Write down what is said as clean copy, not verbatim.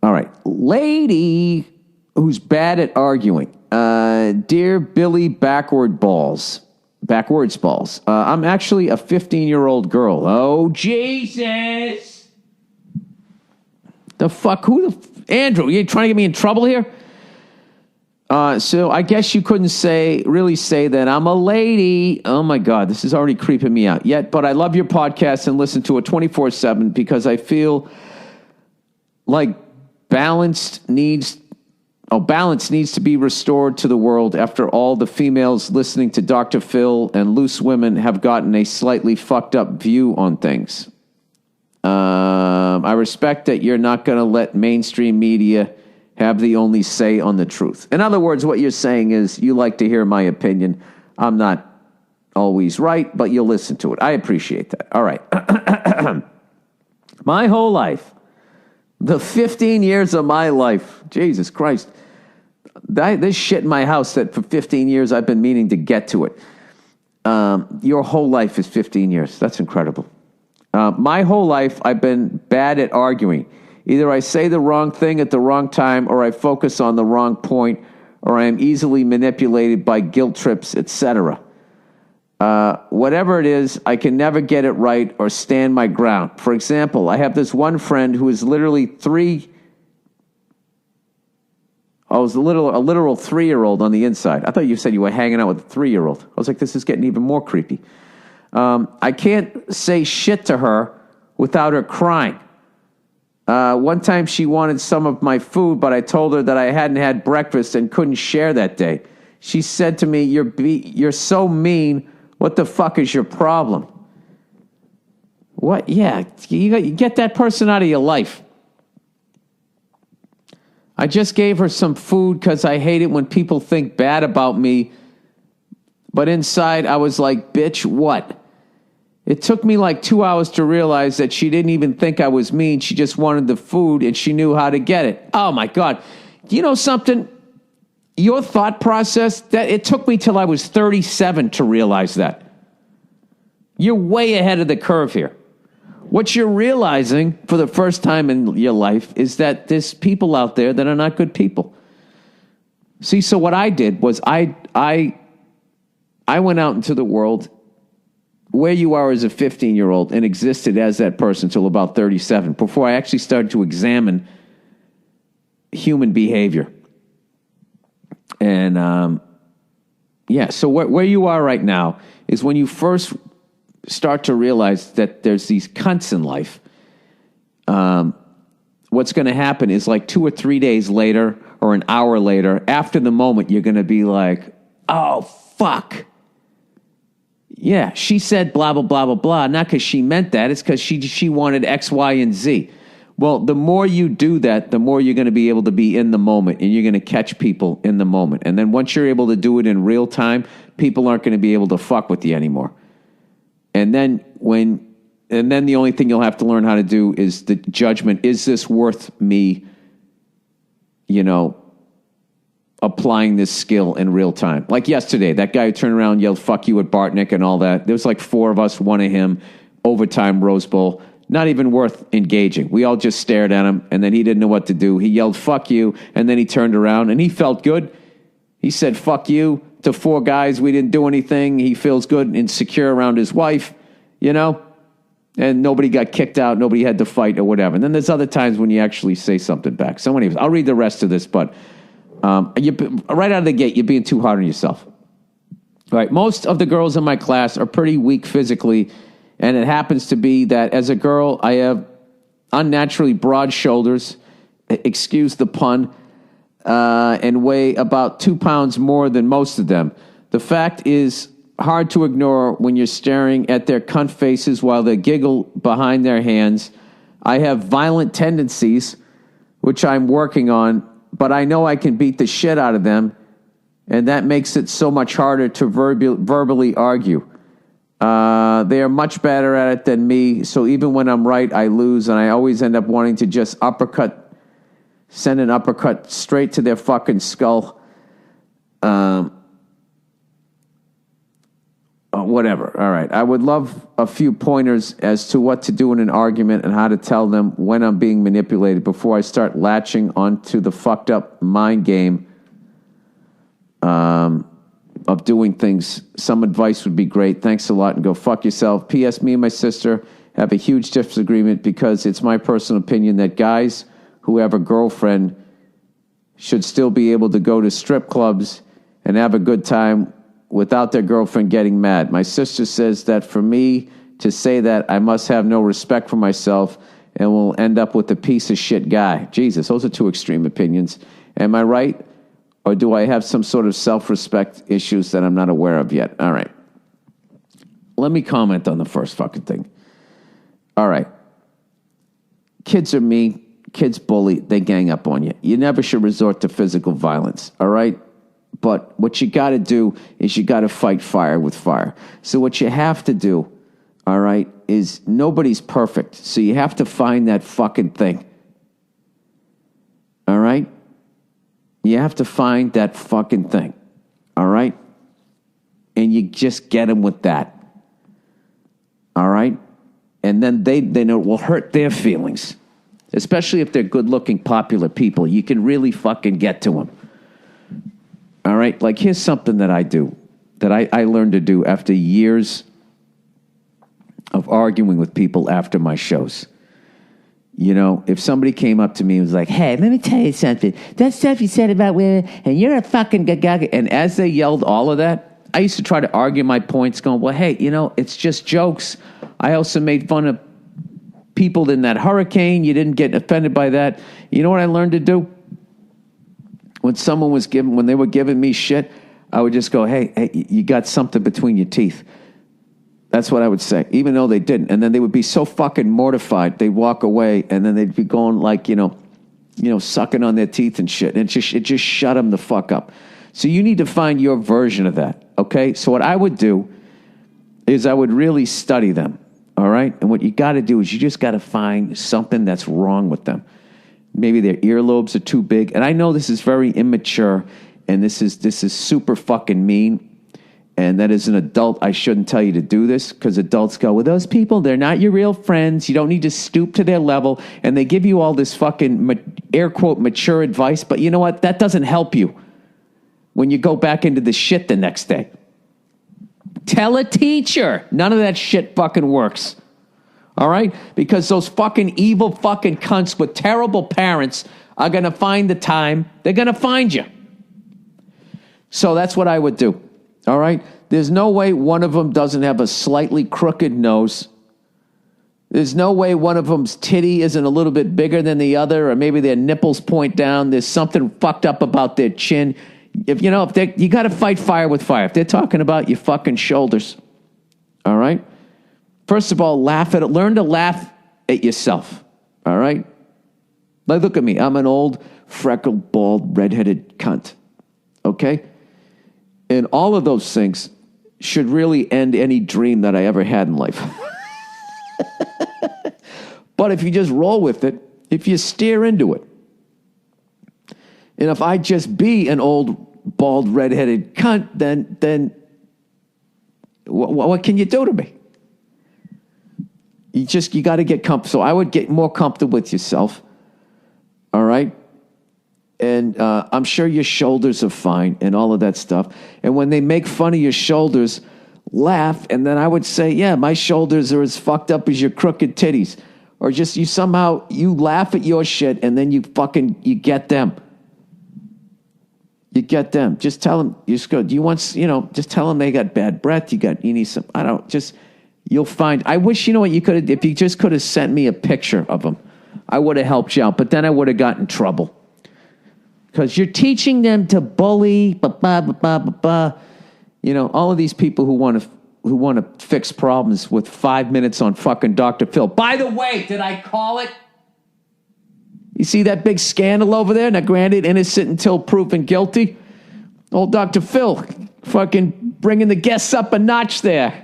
All right. Lady who's bad at arguing. Dear Billy Backwards Balls. I'm actually a 15-year-old girl. Oh, Jesus. The fuck? Andrew, you trying to get me in trouble here? So I guess you couldn't really say that I'm a lady. Oh my God, this is already creeping me out. But I love your podcast and listen to it 24/7 because I feel like balance needs to be restored to the world after all the females listening to Dr. Phil and loose women have gotten a slightly fucked up view on things. I respect that you're not going to let mainstream media have the only say on the truth. In other words, what you're saying is you like to hear my opinion. I'm not always right, but you'll listen to it. I appreciate that. All right. My whole life, the 15 years of my life, Jesus Christ, this shit in my house that for 15 years I've been meaning to get to it. Your whole life is 15 years. That's incredible. My whole life I've been bad at arguing. Either I say the wrong thing at the wrong time, or I focus on the wrong point, or I am easily manipulated by guilt trips, etc. Whatever it is, I can never get it right or stand my ground. For example, I have this one friend who is literally a literal 3-year-old on the inside. I thought you said you were hanging out with a 3-year-old. I was like, this is getting even more creepy. I can't say shit to her without her crying. One time she wanted some of my food, but I told her that I hadn't had breakfast and couldn't share that day. She said to me, you're so mean. What the fuck is your problem? What? Yeah, you get that person out of your life. I just gave her some food because I hate it when people think bad about me. But inside, I was like, bitch, what? It took me like 2 hours to realize that she didn't even think I was mean. She just wanted the food and she knew how to get it. Oh, my God. You know something? Your thought process, that it took me till I was 37 to realize that. You're way ahead of the curve here. What you're realizing for the first time in your life is that there's people out there that are not good people. See, so what I did was I went out into the world where you are as a 15-year-old and existed as that person till about 37 before I actually started to examine human behavior. And, so where you are right now is when you first start to realize that there's these cunts in life. What's going to happen is like 2 or 3 days later or an hour later, after the moment, you're going to be like, oh, fuck. Yeah, she said blah, blah, blah, blah, blah. Not because she meant that. It's because she wanted X, Y, and Z. Well, the more you do that, the more you're going to be able to be in the moment, and you're going to catch people in the moment. And then once you're able to do it in real time, people aren't going to be able to fuck with you anymore. And then the only thing you'll have to learn how to do is the judgment. Is this worth me, applying this skill in real time? Like yesterday, that guy who turned around and yelled, fuck you at Bartnick and all that. There was like 4 of us, one of him, overtime, Rose Bowl. Not even worth engaging. We all just stared at him, and then he didn't know what to do. He yelled, fuck you, and then he turned around, and he felt good. He said, fuck you, to 4 guys. We didn't do anything. He feels good and secure around his wife, and nobody got kicked out. Nobody had to fight or whatever. And then there's other times when you actually say something back. So anyways, I'll read the rest of this, but right out of the gate, you're being too hard on yourself. All right, most of the girls in my class are pretty weak physically, and it happens to be that as a girl, I have unnaturally broad shoulders, excuse the pun, and weigh about 2 pounds more than most of them. The fact is hard to ignore when you're staring at their cunt faces while they giggle behind their hands. I have violent tendencies, which I'm working on, but I know I can beat the shit out of them, and that makes it so much harder to verbally argue. They are much better at it than me, so even when I'm right, I lose, and I always end up wanting to just send an uppercut straight to their fucking skull. whatever. All right. I would love a few pointers as to what to do in an argument and how to tell them when I'm being manipulated before I start latching onto the fucked up mind game of doing things. Some advice would be great. Thanks a lot, and go fuck yourself. P.S. Me and my sister have a huge disagreement because it's my personal opinion that guys who have a girlfriend should still be able to go to strip clubs and have a good time without their girlfriend getting mad. My sister says that for me to say that, I must have no respect for myself and will end up with a piece of shit guy. Jesus, those are two extreme opinions. Am I right? Or do I have some sort of self-respect issues that I'm not aware of yet? All right. Let me comment on the first fucking thing. All right. Kids are mean. Kids bully. They gang up on you. You never should resort to physical violence. All right? But what you got to do is you got to fight fire with fire. So what you have to do, all right, is nobody's perfect. So you have to find that fucking thing. All right? You have to find that fucking thing. All right? And you just get them with that. All right? And then they know it will hurt their feelings. Especially if they're good-looking, popular people. You can really fucking get to them. All right? Like, here's something that I do, that I learned to do after years of arguing with people after my shows. You know, if somebody came up to me and was like, hey, let me tell you something. That stuff you said about women, and you're a fucking gaga. And as they yelled all of that, I used to try to argue my points going, well, hey, you know, it's just jokes. I also made fun of people in that hurricane. You didn't get offended by that. You know what I learned to do? When they were giving me shit, I would just go, hey, you got something between your teeth. That's what I would say, even though they didn't. And then they would be so fucking mortified, they'd walk away, and then they'd be going like, you know, sucking on their teeth and shit. And it just shut them the fuck up. So you need to find your version of that, okay? So what I would do is I would really study them, all right? And what you got to do is you just got to find something that's wrong with them. Maybe their earlobes are too big. And I know this is very immature, and this is super fucking mean. And that as an adult, I shouldn't tell you to do this, because adults go, well, those people, they're not your real friends. You don't need to stoop to their level. And they give you all this fucking, air quote, mature advice. But you know what? That doesn't help you when you go back into the shit the next day. Tell a teacher. None of that shit fucking works. All right? Because those fucking evil fucking cunts with terrible parents are going to find the time. They're going to find you. So that's what I would do. All right? There's no way one of them doesn't have a slightly crooked nose. There's no way one of them's titty isn't a little bit bigger than the other, or maybe their nipples point down. There's something fucked up about their chin. You got to fight fire with fire. If they're talking about your fucking shoulders, all right? First of all, learn to laugh at yourself, all right? Like, look at me. I'm an old, freckled, bald, redheaded cunt, okay? And all of those things should really end any dream that I ever had in life. But if you just roll with it, if you steer into it, and if I just be an old, bald, redheaded cunt, then what can you do to me? You got to get comfortable. So I would get more comfortable with yourself, all right? And I'm sure your shoulders are fine and all of that stuff. And when they make fun of your shoulders, laugh. And then I would say, yeah, my shoulders are as fucked up as your crooked titties. Or just you laugh at your shit, and then you get them. You get them. Just tell them, just tell them they got bad breath. You need some, you'll find, I wish, if you just could have sent me a picture of them, I would have helped you out. But then I would have gotten in trouble. Because you're teaching them to bully, all of these people who want to fix problems with 5 minutes on fucking Dr. Phil. By the way, did I call it? You see that big scandal over there? Now, granted, innocent until proven guilty. Old Dr. Phil fucking bringing the guests up a notch there.